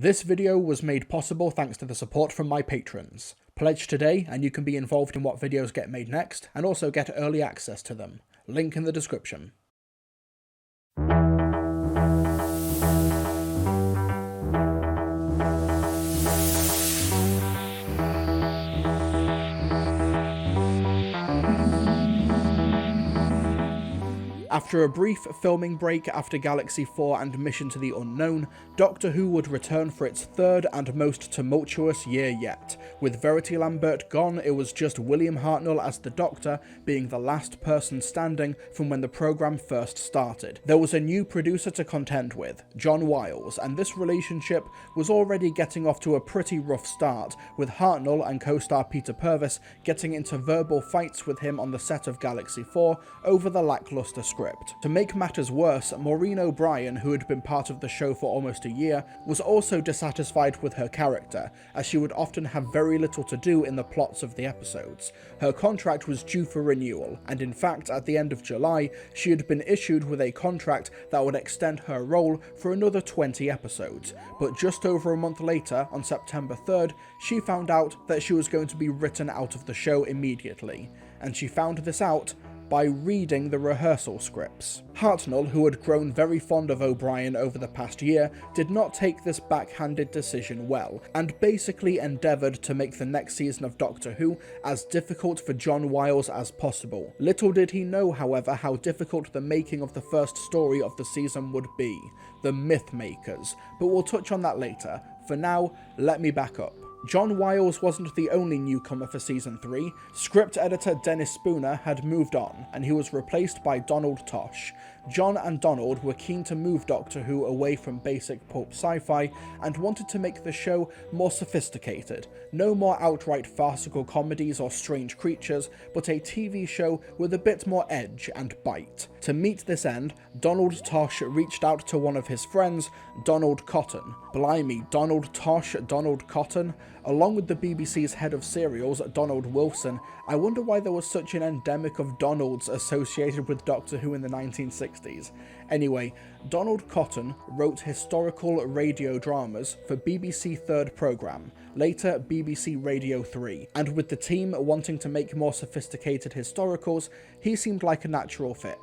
This video was made possible thanks to the support from my patrons. Pledge today and you can be involved in what videos get made next, and also get early access to them. Link in the description. After a brief filming break after Galaxy 4 and Mission to the Unknown, Doctor Who would return for its third and most tumultuous year yet. With Verity Lambert gone, it was just William Hartnell as the Doctor, being the last person standing from when the programme first started. There was a new producer to contend with, John Wiles, and this relationship was already getting off to a pretty rough start, with Hartnell and co-star Peter Purves getting into verbal fights with him on the set of Galaxy 4 over the lacklustre script. To make matters worse, Maureen O'Brien, who had been part of the show for almost a year, was also dissatisfied with her character, as she would often have very little to do in the plots of the episodes. Her contract was due for renewal, and in fact at the end of July, she had been issued with a contract that would extend her role for another 20 episodes, but just over a month later, on September 3rd, she found out that she was going to be written out of the show immediately, and she found this out by reading the rehearsal scripts. Hartnell, who had grown very fond of O'Brien over the past year, did not take this backhanded decision well, and basically endeavoured to make the next season of Doctor Who as difficult for John Wiles as possible. Little did he know, however, how difficult the making of the first story of the season would be, the Mythmakers, but we'll touch on that later. For now, let me back up. John Wiles wasn't the only newcomer for Season 3. Script editor Dennis Spooner had moved on, and he was replaced by Donald Tosh. John and Donald were keen to move Doctor Who away from basic pulp sci-fi and wanted to make the show more sophisticated. No more outright farcical comedies or strange creatures, but a TV show with a bit more edge and bite. To meet this end, Donald Tosh reached out to one of his friends, Donald Cotton. Blimey, Donald Tosh, Donald Cotton? Along with the BBC's head of serials, Donald Wilson, I wonder why there was such an endemic of Donalds associated with Doctor Who in the 1960s. Anyway, Donald Cotton wrote historical radio dramas for BBC Third Programme, later BBC Radio 3, and with the team wanting to make more sophisticated historicals, he seemed like a natural fit.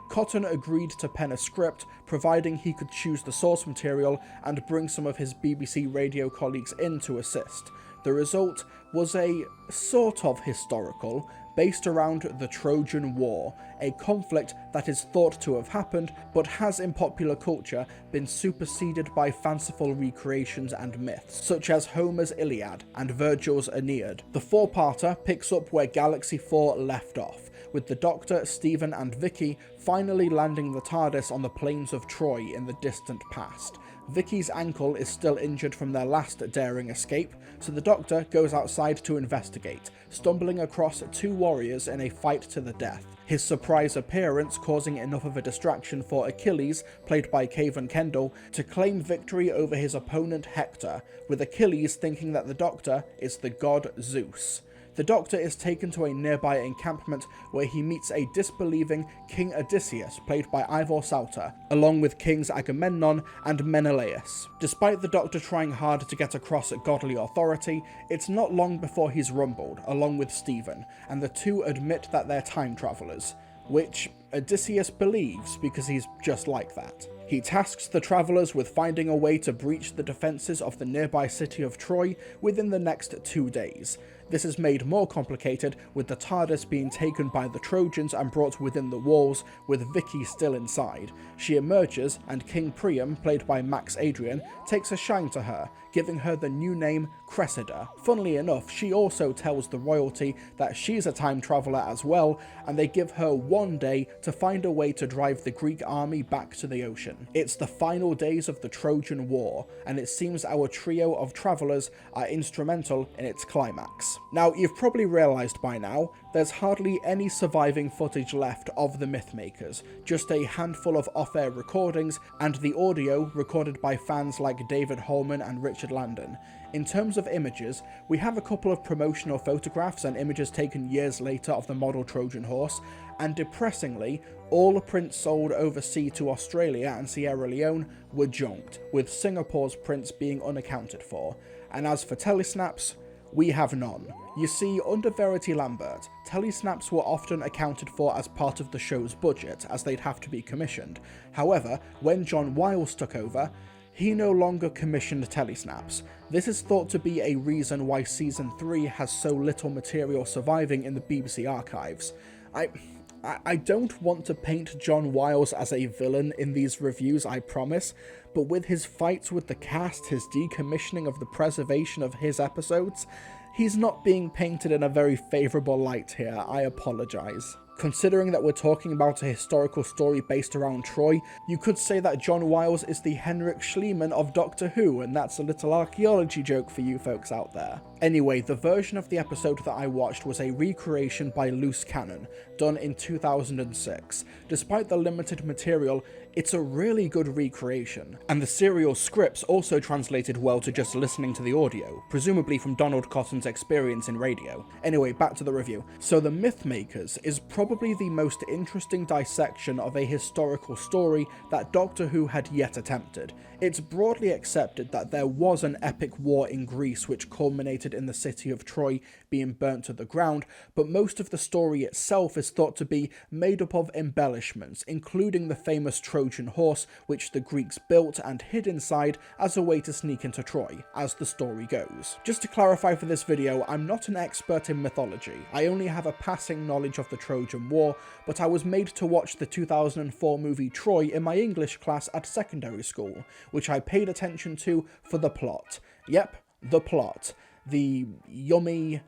Cotton agreed to pen a script, providing he could choose the source material and bring some of his BBC radio colleagues in to assist. The result was a sort of historical, based around the Trojan War, a conflict that is thought to have happened, but has in popular culture been superseded by fanciful recreations and myths, such as Homer's Iliad and Virgil's Aeneid. The four-parter picks up where Galaxy 4 left off, with the Doctor, Stephen and Vicky finally landing the TARDIS on the plains of Troy in the distant past. Vicky's ankle is still injured from their last daring escape, so the Doctor goes outside to investigate, stumbling across two warriors in a fight to the death. His surprise appearance causing enough of a distraction for Achilles, played by Cavan Kendall, to claim victory over his opponent Hector, with Achilles thinking that the Doctor is the god Zeus. The Doctor is taken to a nearby encampment where he meets a disbelieving King Odysseus, played by Ivor Sauter, along with Kings Agamemnon and Menelaus. Despite the Doctor trying hard to get across godly authority, it's not long before he's rumbled, along with Stephen, and the two admit that they're time travellers, which Odysseus believes because he's just like that. He tasks the travellers with finding a way to breach the defences of the nearby city of Troy within the next 2 days. This is made more complicated with the TARDIS being taken by the Trojans and brought within the walls, with Vicky still inside. She emerges, and King Priam, played by Max Adrian, takes a shine to her, giving her the new name Cressida. Funnily enough, she also tells the royalty that she's a time traveller as well, and they give her 1 day to find a way to drive the Greek army back to the ocean. It's the final days of the Trojan War, and it seems our trio of travellers are instrumental in its climax. Now, you've probably realised by now, there's hardly any surviving footage left of the Mythmakers, just a handful of off-air recordings and the audio recorded by fans like David Holman and Richard Landon. In terms of images, we have a couple of promotional photographs and images taken years later of the model Trojan horse, and depressingly, all the prints sold overseas to Australia and Sierra Leone were junked, with Singapore's prints being unaccounted for. And as for telesnaps, we have none. You see, under Verity Lambert, telesnaps were often accounted for as part of the show's budget, as they'd have to be commissioned. However, when John Wiles took over, he no longer commissioned telesnaps. This is thought to be a reason why Season 3 has so little material surviving in the BBC archives. I don't want to paint John Wiles as a villain in these reviews, I promise, but with his fights with the cast, his decommissioning of the preservation of his episodes, he's not being painted in a very favourable light here. I apologise. Considering that we're talking about a historical story based around Troy, you could say that John Wiles is the Henrik Schliemann of Doctor Who, and that's a little archaeology joke for you folks out there. Anyway, the version of the episode that I watched was a recreation by Loose Cannon, done in 2006. Despite the limited material, it's a really good recreation, and the serial scripts also translated well to just listening to the audio, presumably from Donald Cotton's experience in radio. Anyway, back to the review. So The Mythmakers is probably the most interesting dissection of a historical story that Doctor Who had yet attempted. It's broadly accepted that there was an epic war in Greece which culminated in the city of Troy being burnt to the ground, but most of the story itself is thought to be made up of embellishments, including the famous Trojan horse which the Greeks built and hid inside as a way to sneak into Troy, as the story goes. Just to clarify for this video, I'm not an expert in mythology. I only have a passing knowledge of the Trojan War, but I was made to watch the 2004 movie Troy in my English class at secondary school, which I paid attention to for the plot. Yep, the plot. The yummy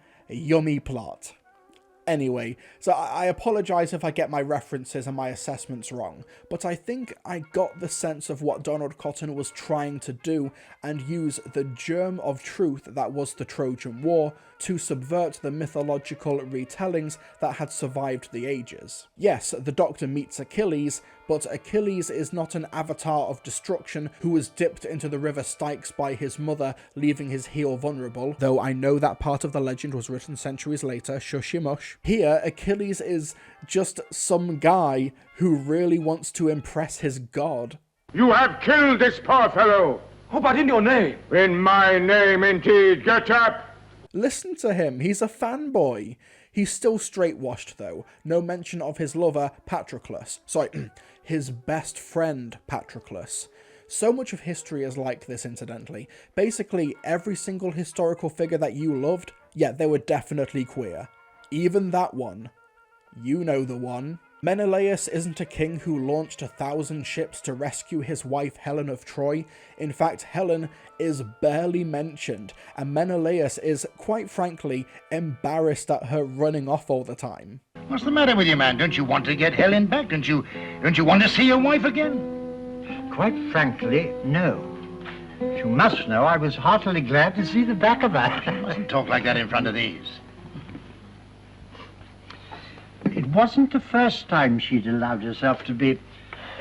plot. Anyway, so I apologise if I get my references and my assessments wrong, but I think I got the sense of what Donald Cotton was trying to do and use the germ of truth that was the Trojan War to subvert the mythological retellings that had survived the ages. Yes, the Doctor meets Achilles, but Achilles is not an avatar of destruction who was dipped into the river Styx by his mother, leaving his heel vulnerable, though I know that part of the legend was written centuries later, shush you mush. Here, Achilles is just some guy who really wants to impress his god. You have killed this poor fellow! Oh, but in your name! In my name, indeed. Get up! Listen to him, he's a fanboy. He's still straight-washed though, no mention of his lover, Patroclus. Sorry, his best friend, Patroclus. So much of history is like this, incidentally. Basically, every single historical figure that you loved, yeah, they were definitely queer. Even that one. You know the one. Menelaus isn't a king who launched 1,000 ships to rescue his wife Helen of Troy. In fact, Helen is barely mentioned, and Menelaus is, quite frankly, embarrassed at her running off all the time. What's the matter with you, man? Don't you want to get Helen back? Don't you want to see your wife again? Quite frankly, no. You must know I was heartily glad to see the back of her. You mustn't talk like that in front of these. It wasn't the first time she'd allowed herself to be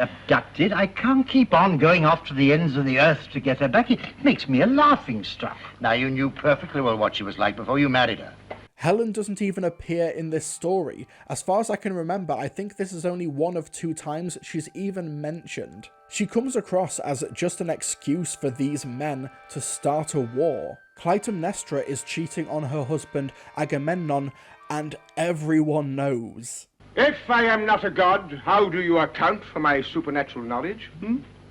abducted. I can't keep on going off to the ends of the earth to get her back. It makes me a laughingstock. Now, you knew perfectly well what she was like before you married her. Helen doesn't even appear in this story. As far as I can remember, I think this is only one of 2 times she's even mentioned. She comes across as just an excuse for these men to start a war. Clytemnestra is cheating on her husband Agamemnon, and everyone knows. If I am not a god, how do you account for my supernatural knowledge?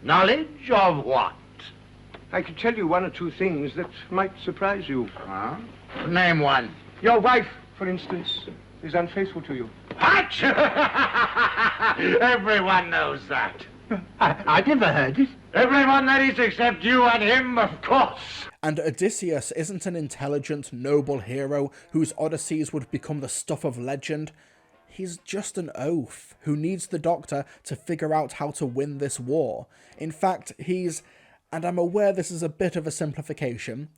Knowledge of what? I could tell you 1 or 2 things that might surprise you. Huh? Name one. Your wife, for instance, is unfaithful to you. What? Everyone knows that. I never heard it. Everyone that is except you and him, of course. And Odysseus isn't an intelligent, noble hero whose odysseys would become the stuff of legend. He's just an oaf who needs the Doctor to figure out how to win this war. In fact, he's, and I'm aware this is a bit of a simplification,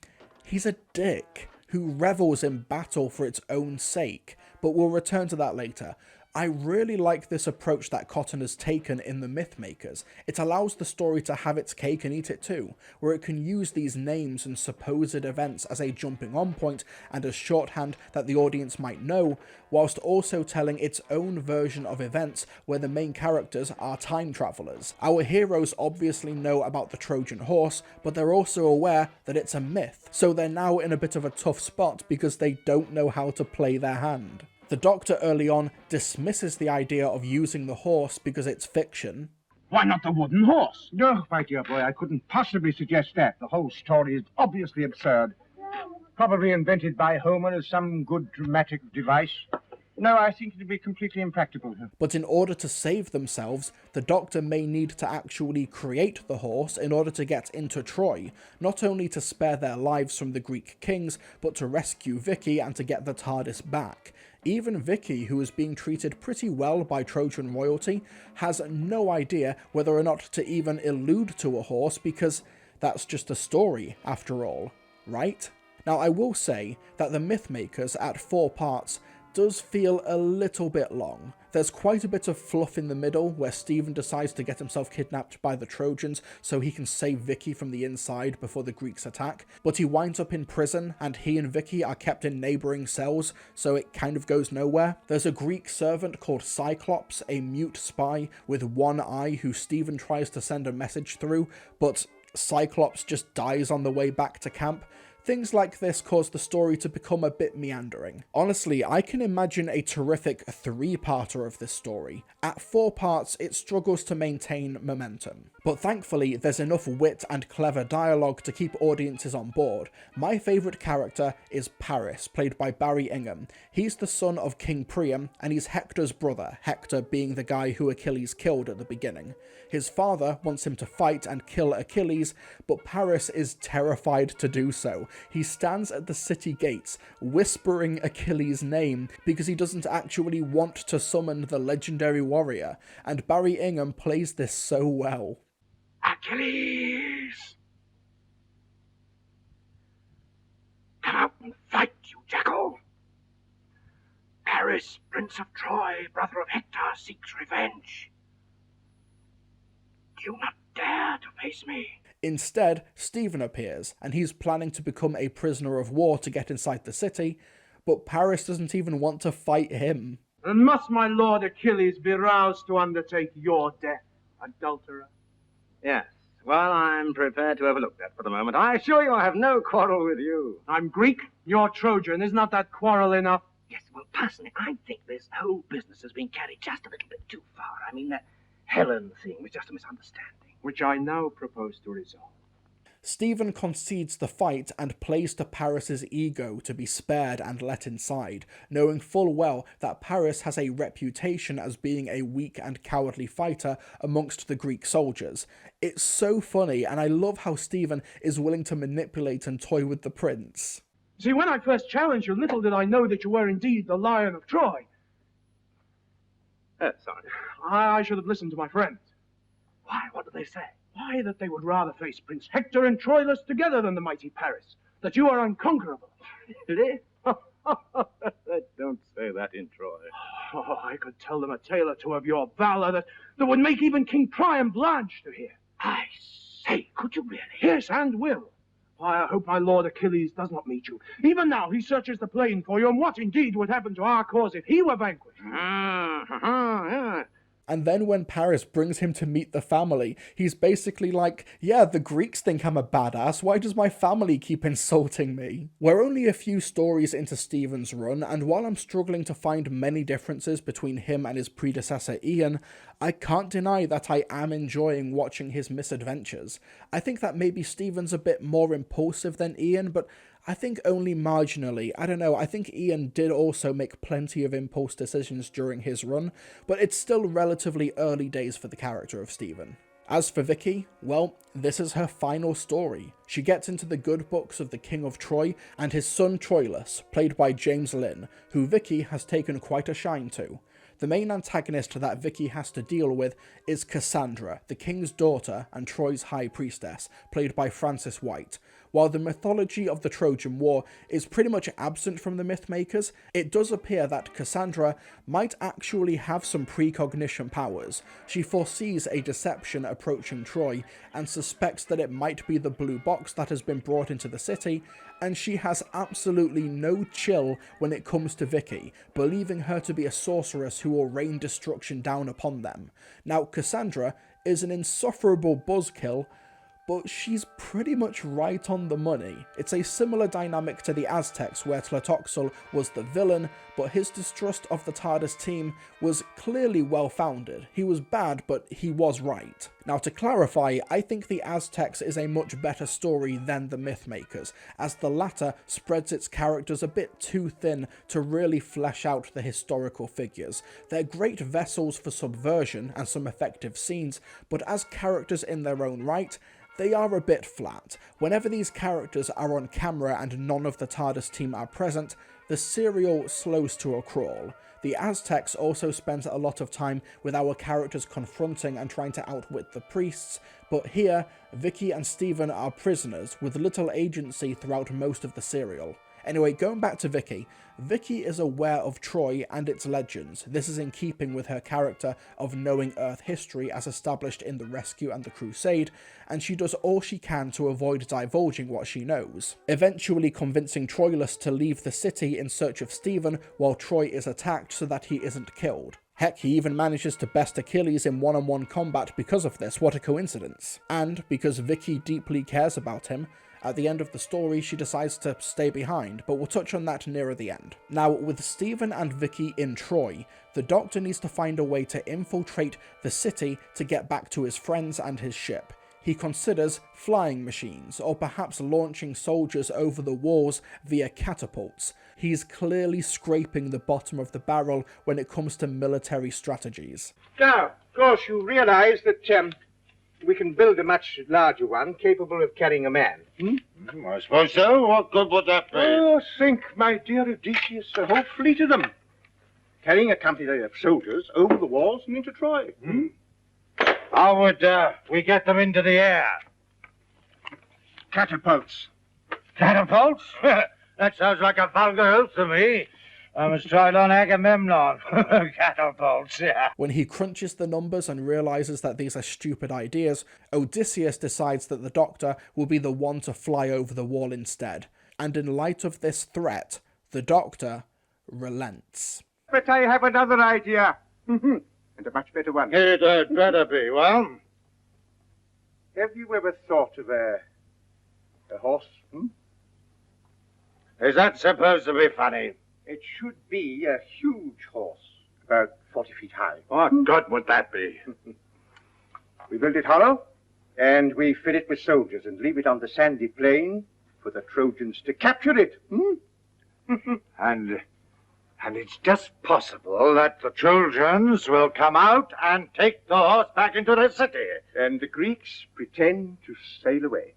he's a dick who revels in battle for its own sake, but we'll return to that later. I really like this approach that Cotton has taken in The Mythmakers. It allows the story to have its cake and eat it too, where it can use these names and supposed events as a jumping on point and as shorthand that the audience might know, whilst also telling its own version of events where the main characters are time travelers. Our heroes obviously know about the Trojan horse, but they're also aware that it's a myth, so they're now in a bit of a tough spot because they don't know how to play their hand. The Doctor early on dismisses the idea of using the horse because it's fiction. Why not the wooden horse? No, my dear boy, I couldn't possibly suggest that. The whole story is obviously absurd. Probably invented by Homer as some good dramatic device. No, I think it'd be completely impractical. But in order to save themselves, the Doctor may need to actually create the horse in order to get into Troy, not only to spare their lives from the Greek kings, but to rescue Vicky and to get the TARDIS back. Even Vicky, who is being treated pretty well by Trojan royalty, has no idea whether or not to even allude to a horse because that's just a story, after all, right? Now, I will say that The Mythmakers at 4 parts does feel a little bit long. There's quite a bit of fluff in the middle where Stephen decides to get himself kidnapped by the Trojans so he can save Vicky from the inside before the Greeks attack, but he winds up in prison and he and Vicky are kept in neighbouring cells, so it kind of goes nowhere. There's a Greek servant called Cyclops, a mute spy with one eye who Stephen tries to send a message through, but Cyclops just dies on the way back to camp. Things like this cause the story to become a bit meandering. Honestly, I can imagine a terrific 3-parter of this story. At 4 parts, it struggles to maintain momentum. But thankfully, there's enough wit and clever dialogue to keep audiences on board. My favourite character is Paris, played by Barry Ingham. He's the son of King Priam, and he's Hector's brother, Hector being the guy who Achilles killed at the beginning. His father wants him to fight and kill Achilles, but Paris is terrified to do so. He stands at the city gates, whispering Achilles' name, because he doesn't actually want to summon the legendary warrior, and Barry Ingham plays this so well. Achilles! Come out and fight, you jackal! Paris, Prince of Troy, brother of Hector, seeks revenge. Do not dare to face me. Instead, Stephen appears, and he's planning to become a prisoner of war to get inside the city, but Paris doesn't even want to fight him. And must my lord Achilles be roused to undertake your death, adulterer? Yes. Well, I'm prepared to overlook that for the moment. I assure you I have no quarrel with you. I'm Greek, you're Trojan. Is not that quarrel enough? Yes, well, personally, I think this whole business has been carried just a little bit too far. I mean, that Helen thing was just a misunderstanding. Which I now propose to resolve. Stephen concedes the fight and plays to Paris's ego to be spared and let inside, knowing full well that Paris has a reputation as being a weak and cowardly fighter amongst the Greek soldiers. It's so funny, and I love how Stephen is willing to manipulate and toy with the prince. See, when I first challenged you, little did I know that you were indeed the Lion of Troy. Sorry. I should have listened to my friends. Why, what do they say? Why, that they would rather face Prince Hector and Troilus together than the mighty Paris. That you are unconquerable. Really? Don't say that in Troy. Oh, I could tell them a tale or two of your valor that would make even King Priam blanch to hear. I say, could you really? Yes, and will. Why, I hope my lord Achilles does not meet you. Even now he searches the plain for you, and what indeed would happen to our cause if he were vanquished? Yeah. And then when Paris brings him to meet the family, he's basically like, yeah, the Greeks think I'm a badass, why does my family keep insulting me? We're only a few stories into Stephen's run, and while I'm struggling to find many differences between him and his predecessor Ian, I can't deny that I am enjoying watching his misadventures. I think that maybe Stephen's a bit more impulsive than Ian, but I think only marginally. I don't know, I think Ian did also make plenty of impulse decisions during his run, but it's still relatively early days for the character of Stephen. As for Vicky, well, this is her final story. She gets into the good books of the King of Troy and his son Troilus, played by James Lynn, who Vicky has taken quite a shine to. The main antagonist that Vicky has to deal with is Cassandra, the king's daughter and Troy's high priestess, played by Frances White. While the mythology of the Trojan War is pretty much absent from the Mythmakers, it does appear that Cassandra might actually have some precognition powers. She foresees a deception approaching Troy and suspects that it might be the blue box that has been brought into the city, and she has absolutely no chill when it comes to Vicky, believing her to be a sorceress who will rain destruction down upon them. Now, Cassandra is an insufferable buzzkill, but she's pretty much right on the money. It's a similar dynamic to the Aztecs, where Tlatoxel was the villain, but his distrust of the TARDIS team was clearly well-founded. He was bad, but he was right. Now, to clarify, I think the Aztecs is a much better story than the Mythmakers, as the latter spreads its characters a bit too thin to really flesh out the historical figures. They're great vessels for subversion and some effective scenes, but as characters in their own right, they are a bit flat. Whenever these characters are on camera and none of the TARDIS team are present, the serial slows to a crawl. The Aztecs also spends a lot of time with our characters confronting and trying to outwit the priests, but here, Vicky and Steven are prisoners with little agency throughout most of the serial. Anyway, going back to Vicky, Vicky is aware of Troy and its legends. This is in keeping with her character of knowing Earth history as established in The Rescue and The Crusade, and she does all she can to avoid divulging what she knows, eventually convincing Troilus to leave the city in search of Steven while Troy is attacked so that he isn't killed. Heck, he even manages to best Achilles in one-on-one combat because of this. What a coincidence. And because Vicky deeply cares about him, at the end of the story, she decides to stay behind, but we'll touch on that nearer the end. Now, with Steven and Vicky in Troy, the Doctor needs to find a way to infiltrate the city to get back to his friends and his ship. He considers flying machines, or perhaps launching soldiers over the walls via catapults. He's clearly scraping the bottom of the barrel when it comes to military strategies. Now, of course, you realize that we can build a much larger one capable of carrying a man. I suppose so. What good would that be? Oh, think, my dear Odysseus, a whole fleet of them. Carrying a company of soldiers over the walls and into Troy. How would we get them into the air? Catapults. Catapults? That sounds like a vulgar oath to me. I must try it on Agamemnon. Catapults, yeah. When he crunches the numbers and realizes that these are stupid ideas, Odysseus decides that the Doctor will be the one to fly over the wall instead. And in light of this threat, the Doctor relents. But I have another idea. And a much better one. It had better be. Well, Have you ever thought of a horse? is that supposed to be funny? It should be a huge horse, about 40 feet high. What good would that be? We build it hollow, and we fill it with soldiers and leave it on the sandy plain for the Trojans to capture it. And it's just possible that the Trojans will come out and take the horse back into the city. And the Greeks pretend to sail away.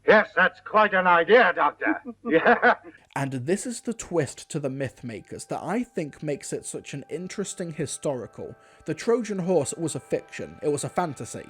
Yes, that's quite an idea, Doctor. Yeah. And this is the twist to the Mythmakers that I think makes it such an interesting historical. The Trojan horse was a fiction, it was a fantasy.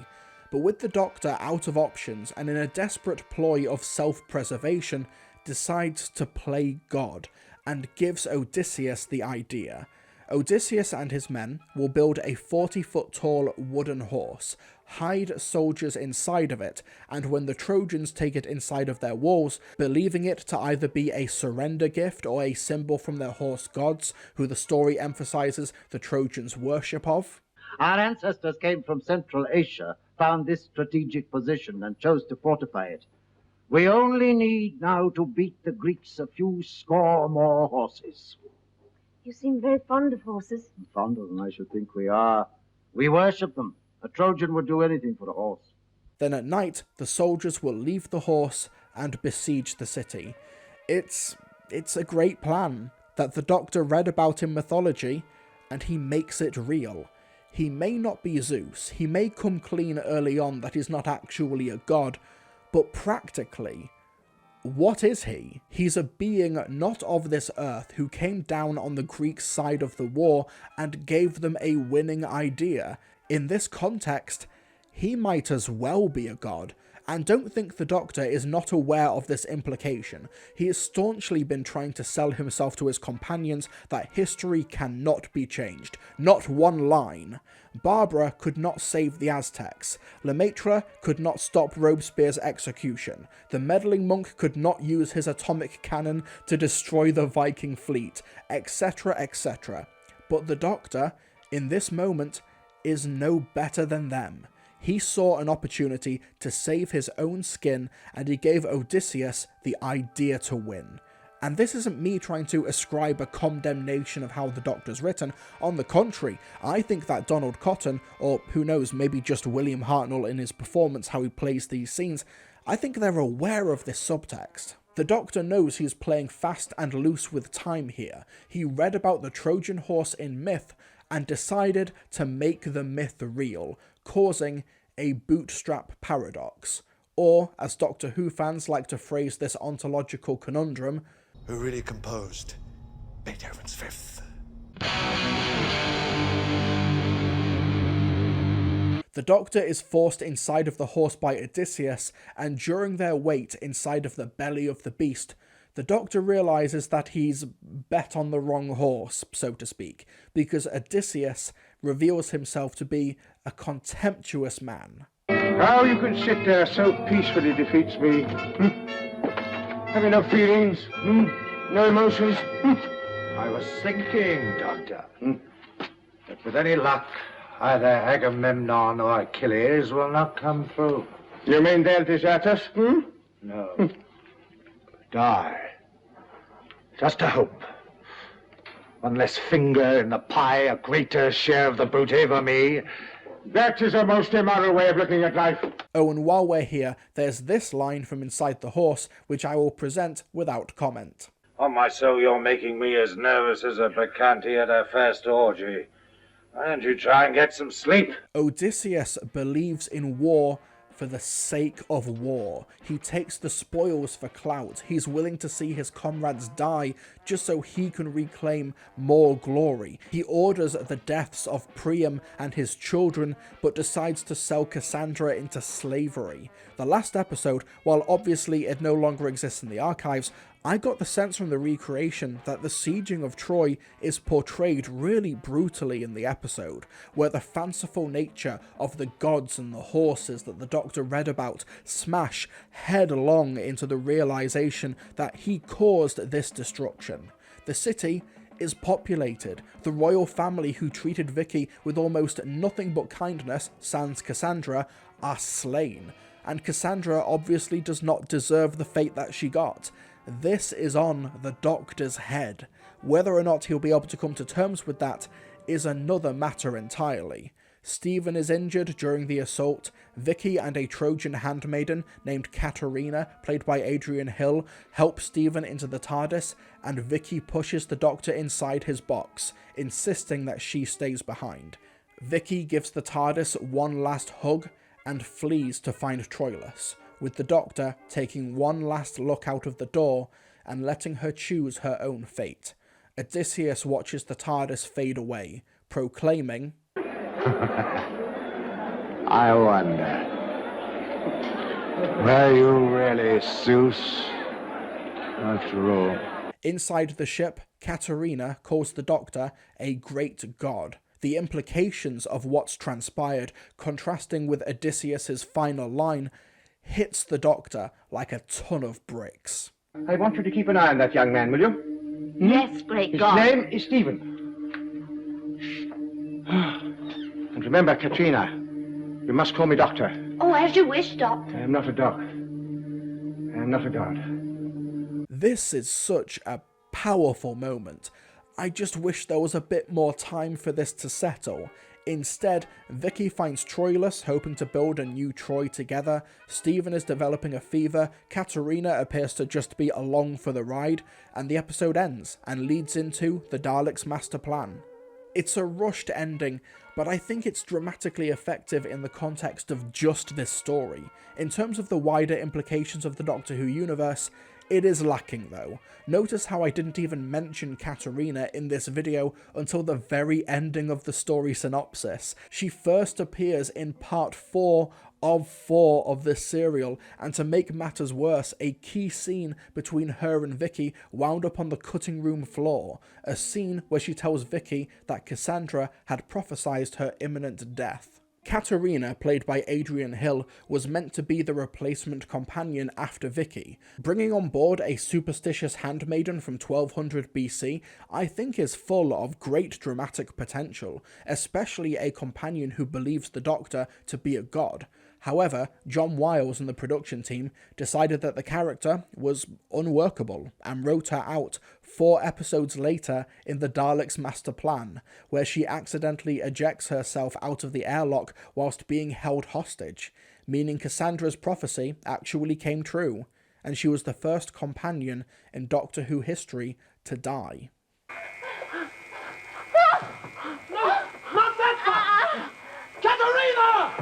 But with the Doctor out of options and in a desperate ploy of self-preservation, decides to play God and gives Odysseus the idea. Odysseus and his men will build a 40-foot tall wooden horse, hide soldiers inside of it, and when the Trojans take it inside of their walls, believing it to either be a surrender gift or a symbol from their horse gods, who the story emphasizes the Trojans' worship of. Our ancestors came from Central Asia, found this strategic position, and chose to fortify it. We only need now to beat the Greeks a few score more horses. You seem very fond of horses. Fond of them, I should think we are. We worship them. A Trojan would do anything for a horse. Then at night, the soldiers will leave the horse and besiege the city. It's a great plan that the Doctor read about in mythology, and he makes it real. He may not be Zeus, he may come clean early on that he's not actually a god, but practically, what is he? He's a being not of this earth who came down on the Greek side of the war and gave them a winning idea. In this context, he might as well be a god, And don't think the Doctor is not aware of this implication. He has staunchly been trying to sell himself to his companions that history cannot be changed. Not one line. Barbara could not save the Aztecs. Lemaitre could not stop Robespierre's execution. The meddling monk could not use his atomic cannon to destroy the Viking fleet, etc., etc. But the Doctor, in this moment, is no better than them. He saw an opportunity to save his own skin, and he gave Odysseus the idea to win. And this isn't me trying to ascribe a condemnation of how the Doctor's written. On the contrary, I think that Donald Cotton, or who knows, maybe just William Hartnell in his performance, how he plays these scenes, I think they're aware of this subtext. The Doctor knows he's playing fast and loose with time here. He read about the Trojan horse in myth and decided to make the myth real, causing a bootstrap paradox. Or, as Doctor Who fans like to phrase this ontological conundrum, who really composed Beethoven's Fifth. The Doctor is forced inside of the horse by Odysseus, and during their wait inside of the belly of the beast, the Doctor realises that he's bet on the wrong horse, so to speak, because Odysseus reveals himself to be a contemptuous man. How you can sit there so peacefully defeats me. Have you no feelings? No emotions? I was thinking, Doctor, that with any luck, either Agamemnon or Achilles will not come through. You mean they'll desert us? No. Die. Just a hope. One less finger in the pie, a greater share of the booty for me. That is a most immoral way of looking at life. Oh, and while we're here, there's this line from inside the horse, which I will present without comment. On my soul, you're making me as nervous as a Bacchante at her first orgy. Why don't you try and get some sleep? Odysseus believes in war for the sake of war. He takes the spoils for clout. He's willing to see his comrades die just so he can reclaim more glory. He orders the deaths of Priam and his children, but decides to sell Cassandra into slavery. The last episode, while obviously it no longer exists in the archives, I got the sense from the recreation that the sieging of Troy is portrayed really brutally in the episode, where the fanciful nature of the gods and the horses that the Doctor read about smash headlong into the realization that he caused this destruction. The city is populated. The royal family who treated Vicky with almost nothing but kindness, sans Cassandra, are slain, and Cassandra obviously does not deserve the fate that she got. This is on the Doctor's head. Whether or not he'll be able to come to terms with that is another matter entirely. Stephen is injured during the assault. Vicky and a Trojan handmaiden named Katerina, played by Adrian Hill, help Stephen into the TARDIS, and Vicky pushes the Doctor inside his box, insisting that she stays behind. Vicky gives the TARDIS one last hug and flees to find Troilus, with the Doctor taking one last look out of the door and letting her choose her own fate. Odysseus watches the TARDIS fade away, proclaiming, I wonder, were you really Zeus, after all? Inside the ship, Katerina calls the Doctor a great god. The implications of what's transpired, contrasting with Odysseus's final line, hits the Doctor like a ton of bricks. I want you to keep an eye on that young man, will you? Yes, great His God. name is Stephen. And remember, Katrina, you must call me Doctor. Oh, as you wish, Doctor. I am not a dog. I am not a god. This is such a powerful moment. I just wish there was a bit more time for this to settle. Instead, Vicky finds Troilus, hoping to build a new Troy together. Stephen is developing a fever. Katerina appears to just be along for the ride, and the episode ends and leads into the Daleks' master plan. It's a rushed ending, but I think it's dramatically effective in the context of just this story. In terms of the wider implications of the Doctor Who universe, it is lacking though. Notice how I didn't even mention Katerina in this video until the very ending of the story synopsis. She first appears in part 4 of 4 of this serial, and to make matters worse, a key scene between her and Vicky wound up on the cutting room floor, a scene where she tells Vicky that Cassandra had prophesied her imminent death. Katerina, played by Adrian Hill, was meant to be the replacement companion after Vicky. Bringing on board a superstitious handmaiden from 1200 BC, I think is full of great dramatic potential, especially a companion who believes the Doctor to be a god. However, John Wiles and the production team decided that the character was unworkable and wrote her out 4 episodes later in the Daleks' Master Plan, where she accidentally ejects herself out of the airlock whilst being held hostage, meaning Cassandra's prophecy actually came true, and she was the first companion in Doctor Who history to die. No, not that one! Katerina!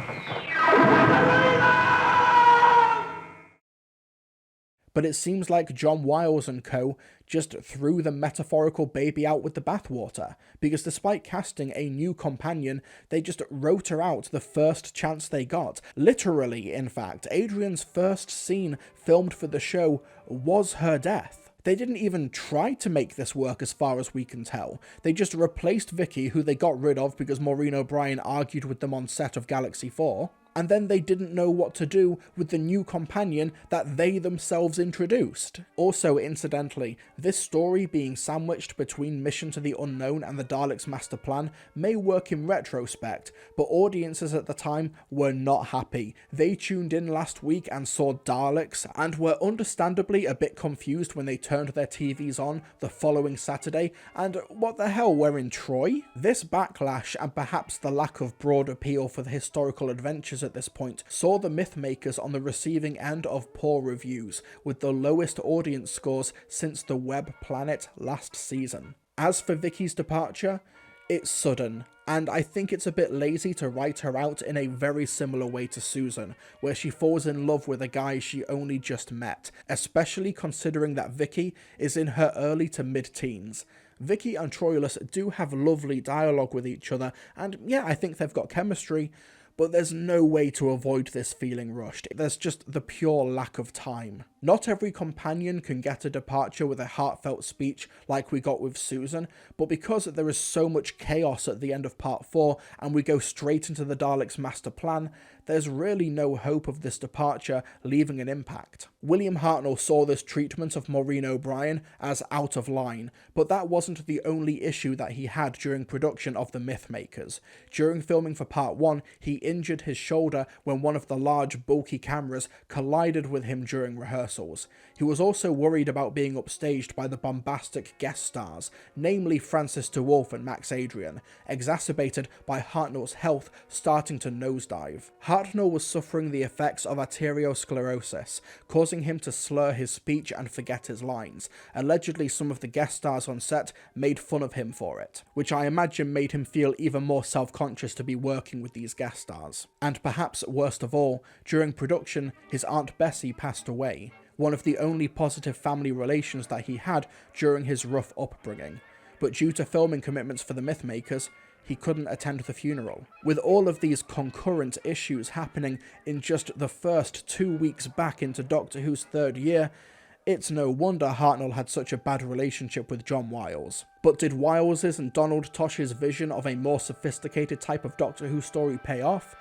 But it seems like John Wiles and co. just threw the metaphorical baby out with the bathwater, because despite casting a new companion, they just wrote her out the first chance they got. Literally, in fact, Adrian's first scene filmed for the show was her death. They didn't even try to make this work as far as we can tell. They just replaced Vicky, who they got rid of because Maureen O'Brien argued with them on set of Galaxy 4. And then they didn't know what to do with the new companion that they themselves introduced. Also, incidentally, this story being sandwiched between Mission to the Unknown and the Daleks' Master Plan may work in retrospect, but audiences at the time were not happy. They tuned in last week and saw Daleks, and were understandably a bit confused when they turned their TVs on the following Saturday, and what the hell, we're in Troy? This backlash, and perhaps the lack of broad appeal for the historical adventures at this point, saw the Mythmakers on the receiving end of poor reviews, with the lowest audience scores since the Web Planet last season. As for Vicky's departure, it's sudden, and I think it's a bit lazy to write her out in a very similar way to Susan, where she falls in love with a guy she only just met, especially considering that Vicky is in her early to mid-teens. Vicky and Troilus do have lovely dialogue with each other, and yeah, I think they've got chemistry, but there's no way to avoid this feeling rushed. There's just the pure lack of time. Not every companion can get a departure with a heartfelt speech like we got with Susan, but because there is so much chaos at the end of part 4 and we go straight into the Daleks' Master Plan, there's really no hope of this departure leaving an impact. William Hartnell saw this treatment of Maureen O'Brien as out of line, but that wasn't the only issue that he had during production of The Mythmakers. During filming for part 1, he injured his shoulder when one of the large bulky cameras collided with him during rehearsals. He was also worried about being upstaged by the bombastic guest stars, namely Francis de Wolff and Max Adrian, exacerbated by Hartnell's health starting to nosedive. Hartnell was suffering the effects of arteriosclerosis, causing him to slur his speech and forget his lines. Allegedly, some of the guest stars on set made fun of him for it, which I imagine made him feel even more self-conscious to be working with these guest stars. And perhaps worst of all, during production, his Aunt Bessie passed away, one of the only positive family relations that he had during his rough upbringing. But due to filming commitments for The Mythmakers, he couldn't attend the funeral. With all of these concurrent issues happening in just the first 2 weeks back into Doctor Who's 3rd year, it's no wonder Hartnell had such a bad relationship with John Wiles. But did Wiles's and Donald Tosh's vision of a more sophisticated type of Doctor Who story pay off?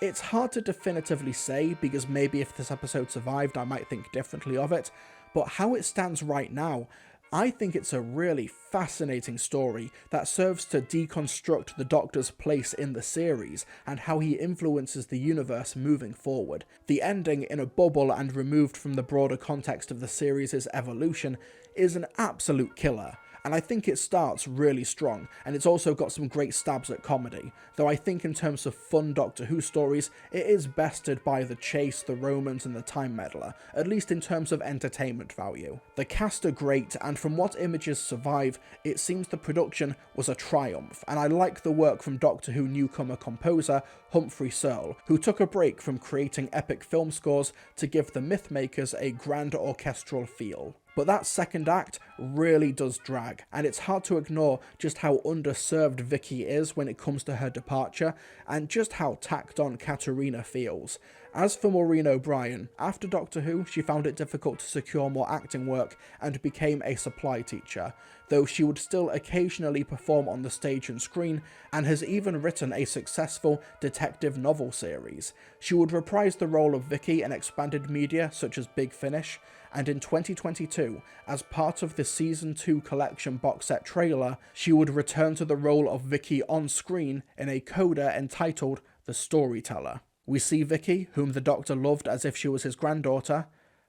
It's hard to definitively say, because maybe if this episode survived I might think differently of it, but how it stands right now, I think it's a really fascinating story that serves to deconstruct the Doctor's place in the series and how he influences the universe moving forward. The ending, in a bubble and removed from the broader context of the series' evolution, is an absolute killer. And I think it starts really strong, and it's also got some great stabs at comedy, though I think in terms of fun Doctor Who stories, it is bested by The Chase, The Romans and The Time Meddler, at least in terms of entertainment value. The cast are great, and from what images survive, it seems the production was a triumph, and I like the work from Doctor Who newcomer composer Humphrey Searle, who took a break from creating epic film scores to give The Mythmakers a grand orchestral feel. But that second act really does drag, and it's hard to ignore just how underserved Vicky is when it comes to her departure, and just how tacked on Katerina feels. As for Maureen O'Brien, after Doctor Who, she found it difficult to secure more acting work and became a supply teacher, though she would still occasionally perform on the stage and screen, and has even written a successful detective novel series. She would reprise the role of Vicky in expanded media such as Big Finish, and in 2022, as part of the Season 2 collection box set trailer, she would return to the role of Vicky on screen in a coda entitled The Storyteller. We see Vicky, whom the Doctor loved as if she was his granddaughter,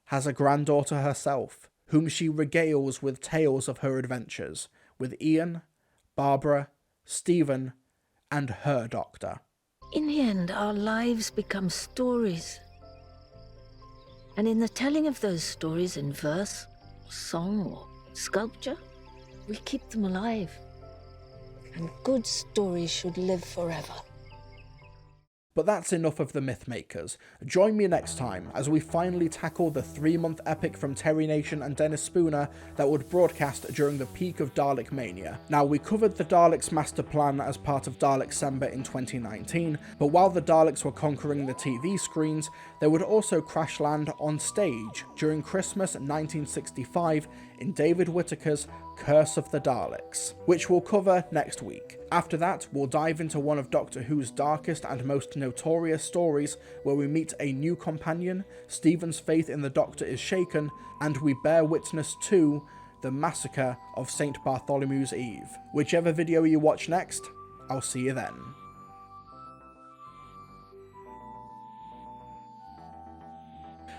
has a granddaughter herself, whom she regales with tales of her adventures, with Ian, Barbara, Stephen, and her Doctor. In the end, our lives become stories. And in the telling of those stories in verse, song, or sculpture, we keep them alive. And good stories should live forever. But that's enough of the Mythmakers. Join me next time as we finally tackle the 3-month epic from Terry Nation and Dennis Spooner that would broadcast during the peak of Dalek Mania. Now, we covered the Daleks' master plan as part of Daleksember in 2019, but while the Daleks were conquering the TV screens, they would also crash land on stage during Christmas 1965 in David Whittaker's Curse of the Daleks, which we'll cover next week. After that, we'll dive into one of Doctor Who's darkest and most notorious stories, where we meet a new companion, Stephen's faith in the Doctor is shaken, and we bear witness to the massacre of St. Bartholomew's Eve. Whichever video you watch next, I'll see you then.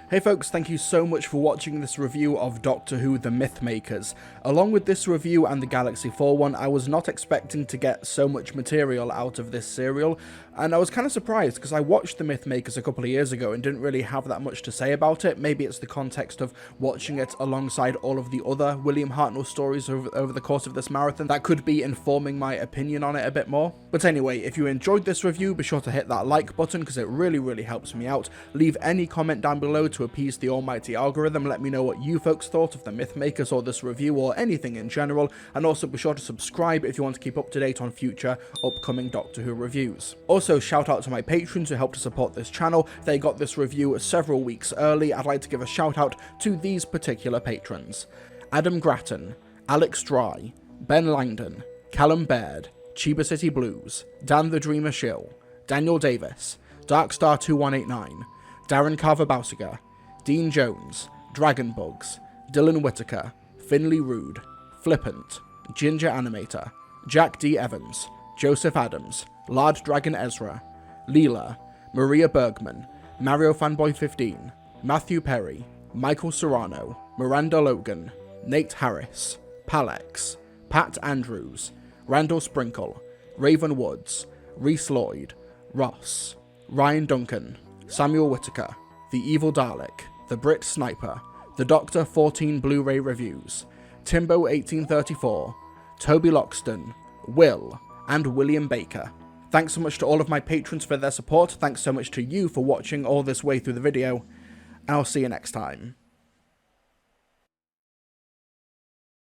Hey folks, thank you so much for watching this review of Doctor Who The Mythmakers. Along with this review and the Galaxy 4 one, I was not expecting to get so much material out of this serial, and I was kind of surprised because I watched The Mythmakers a couple of years ago and didn't really have that much to say about it. Maybe it's the context of watching it alongside all of the other William Hartnell stories over the course of this marathon that could be informing my opinion on it a bit more. But anyway, if you enjoyed this review, be sure to hit that like button because it really helps me out. Leave any comment down below to appease the almighty algorithm. Let me know what you folks thought of The Mythmakers or this review or anything in general, and also be sure to subscribe if you want to keep up to date on future upcoming Doctor Who reviews. Also, shout out to my patrons who helped to support this channel. They got this review several weeks early. I'd like to give a shout out to these particular patrons: Adam Grattan, Alex Dry, Ben Langdon, Callum Baird, Chiba City Blues, Dan the Dreamer Shill, Daniel Davis, Darkstar2189, Darren Carver-Bausiger, Dean Jones, Dragonbugs, Dylan Whittaker, Finley Rude, Flippant, Ginger Animator, Jack D. Evans, Joseph Adams, Lard Dragon Ezra, Leela, Maria Bergman, Mario Fanboy 15, Matthew Perry, Michael Serrano, Miranda Logan, Nate Harris, Palex, Pat Andrews, Randall Sprinkle, Raven Woods, Reese Lloyd, Ross, Ryan Duncan, Samuel Whittaker, The Evil Dalek, The Brit Sniper, The Doctor 14 Blu-ray Reviews, Timbo 1834, Toby Loxton, Will, and William Baker. Thanks so much to all of my patrons for their support. Thanks so much to you for watching all this way through the video, and I'll see you next time.